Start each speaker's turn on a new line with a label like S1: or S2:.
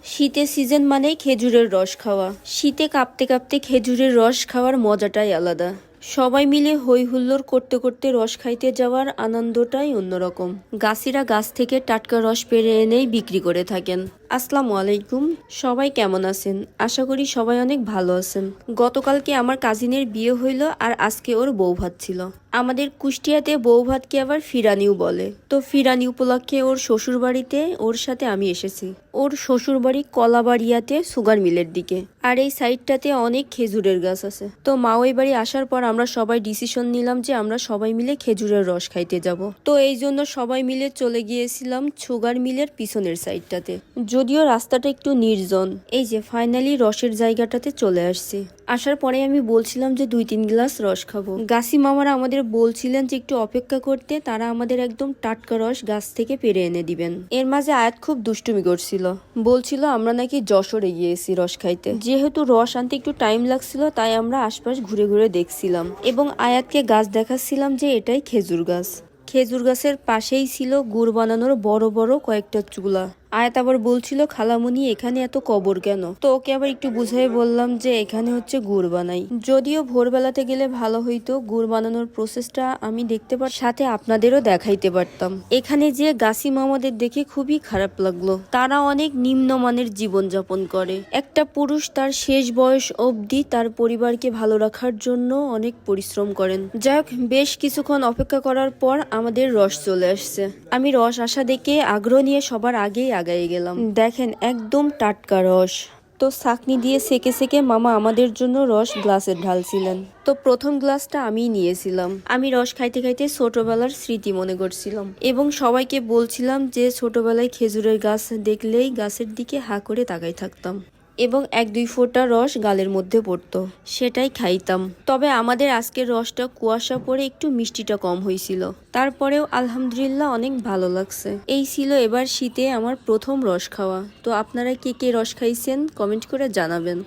S1: শীতের সিজন মানেই খেজুরের রস খাওয়া। শীতে কাঁপতে কাঁপতে খেজুরের রস খাওয়ার মজাটাই আলাদা। সবাই মিলে হই হুল্লোড় করতে করতে রস খাইতে যাওয়ার আনন্দটাই অন্যরকম। গাছিরা গাছ থেকে টাটকা রস পেড়ে এনেই বিক্রি করে থাকেন। আসসালামু আলাইকুম, সবাই কেমন আছেন? আশা করি সবাই অনেক ভালো আছেন। গতকালকে আমার কাজিনের বিয়ে হইল আর আজকে ওর বউ ভাত ছিল। আমাদের কুষ্টিয়াতে বউ ভাতকে আবার ফিরানিও বলে। তো ফিরানি উপলক্ষে ওর শ্বশুর বাড়িতে ওর সাথে আমি এসেছি। ওর শ্বশুর বাড়ি কলাবাড়িয়াতে সুগার মিলের দিকে, আর এই সাইডটাতে অনেক খেজুরের গাছ আছে। তো মা ওই বাড়ি আসার পর আমরা সবাই ডিসিশন নিলাম যে আমরা সবাই মিলে খেজুরের রস খাইতে যাব। তো এই জন্য সবাই মিলে চলে গিয়েছিলাম সুগার মিলের পিছনের সাইডটাতে, যদিও রাস্তাটা একটু নির্জন। এই যে ফাইনালি রসের জায়গাটাতে চলে আসছি। আসার পরে আমি বলছিলাম যে 2-3 গ্লাস রস খাবো। গাছি মামারা আমাদের বলছিলেন যে একটু অপেক্ষা করতে, তারা আমাদের একদম টাটকা রস গাছ থেকে পেরে এনে দিবেন। এর মাঝে আয়াত খুব দুষ্টুমি করছিল, বলছিল আমরা নাকি যশোরে গিয়েছি রস খাইতে। যেহেতু রস আনতে একটু টাইম লাগছিল, তাই আমরা আশপাশ ঘুরে ঘুরে দেখছিলাম এবং আয়াতকে গাছ দেখাচ্ছিলাম যে এটাই খেজুর গাছ। খেজুর গাছের পাশেই ছিল গুড় বানানোর বড় বড় কয়েকটা চুলা। আয়াত আবার বলছিল খালামণি এখানে এত কবর কেন? তো ওকে আবার একটু বুঝাই বললাম যে এখানে হচ্ছে গুড় বানাই। যদিও ভোরবেলাতে গেলে ভালো হইতো, গুড় বানানোর প্রসেসটা আমি দেখতে সাথে আপনাদেরও দেখাইতে পারতাম। এখানে যে গাছি মামাদের দেখে খুবই খারাপ লাগলো। তারা অনেক নিম্নমানের জীবন যাপন করে। একটা পুরুষ তার শেষ বয়স অবধি তার পরিবারকে ভালো রাখার জন্য অনেক পরিশ্রম করেন। যাই হোক, বেশ কিছুক্ষণ অপেক্ষা করার পর আমাদের রস চলে আসছে। আমি রস আসা দেখে আগ্রহ নিয়ে সবার আগেই আগাই গেলাম। দেখেন একদম টাটকা রস। তো ছাঁকনি দিয়ে সেকে সেকে মামা আমাদের জন্য রস গ্লাসে ঢালছিলেন। তো প্রথম গ্লাসটা আমিই নিয়েছিলাম। আমি রস খাইতে খাইতে ছোটবেলার স্মৃতি মনে করছিলাম এবং সবাইকে বলছিলাম যে ছোটবেলায় খেজুরের গাছ দেখলেই গাছের দিকে হা করে তাকাই থাকতাম এবং 1-2 ফোঁটা রস গালের মধ্যে পড়তো, সেটাই খাইতাম। তবে আমাদের আজকের রসটা কুয়াশা পড়ে একটু মিষ্টিটা কম হয়েছিল, তারপরেও আলহামদুলিল্লাহ অনেক ভালো লাগছে। এই ছিল এবার শীতে আমার প্রথম রস খাওয়া। তো আপনারা কে কে রস খাইছেন কমেন্ট করে জানাবেন।